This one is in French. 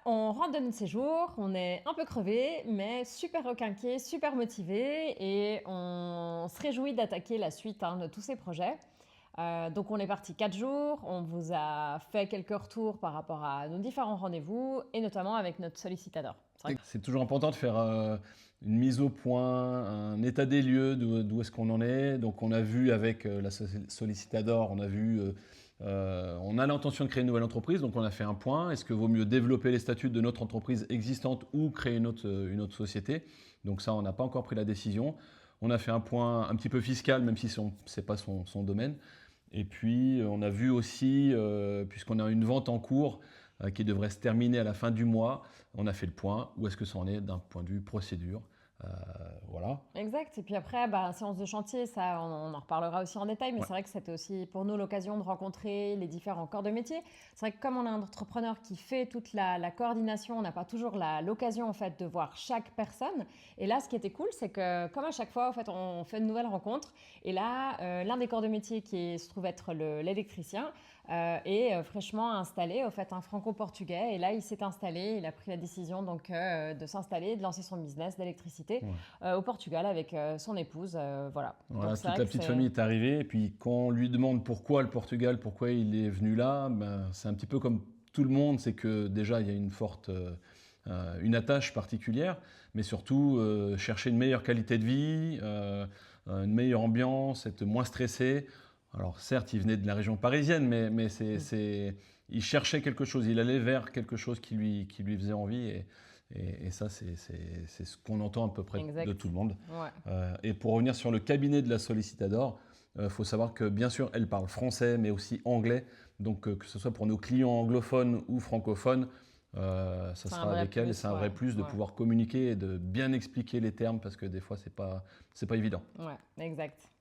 on rentre de notre séjour, on est un peu crevé, mais super requinqué, super motivé et on se réjouit d'attaquer la suite de tous ces projets. Donc on est parti 4 jours, on vous a fait quelques retours par rapport à nos différents rendez-vous et notamment avec notre sollicitateur. C'est toujours important de faire une mise au point, un état des lieux d'où est-ce qu'on en est. Donc on a vu avec la Sollicitador, on a l'intention de créer une nouvelle entreprise, donc on a fait un point. Est-ce que vaut mieux développer les statuts de notre entreprise existante ou créer une autre société? Donc ça, on n'a pas encore pris la décision. On a fait un point un petit peu fiscal, même si ce n'est pas son domaine. Et puis on a vu aussi, puisqu'on a une vente en cours qui devrait se terminer à la fin du mois, on a fait le point, où est-ce que ça en est d'un point de vue procédure. Voilà. Exact. Et puis après, séance de chantier, ça, on en reparlera aussi en détail, mais Ouais. c'est vrai que c'était aussi pour nous l'occasion de rencontrer les différents corps de métier. C'est vrai que comme on a un entrepreneur qui fait toute la coordination, on n'a pas toujours l'occasion en fait de voir chaque personne. Et là, ce qui était cool, c'est que comme à chaque fois, en fait, on fait une nouvelle rencontre. Et là, l'un des corps de métier se trouve être l'électricien est fraîchement installé, au fait, un franco-portugais. Et là, il s'est installé, il a pris la décision donc de s'installer, de lancer son business d'électricité. Ouais. Au Portugal avec son épouse. Voilà. Voilà, Donc, c'est toute vrai la que petite famille est arrivée. Et puis quand on lui demande pourquoi le Portugal, pourquoi il est venu là, c'est un petit peu comme tout le monde, c'est que déjà il y a une attache particulière, mais surtout chercher une meilleure qualité de vie, une meilleure ambiance, être moins stressé. Alors certes, il venait de la région parisienne, mais il cherchait quelque chose, il allait vers quelque chose qui lui faisait envie. Et ça, c'est ce qu'on entend à peu près exact. de tout le monde. Ouais. Et pour revenir sur le cabinet de la Sollicitador, faut savoir que bien sûr, elle parle français, mais aussi anglais. Donc que ce soit pour nos clients anglophones ou francophones, ça sera avec elle. Et c'est un vrai plus de pouvoir communiquer et de bien expliquer les termes parce que des fois, c'est pas évident. Ouais, exact.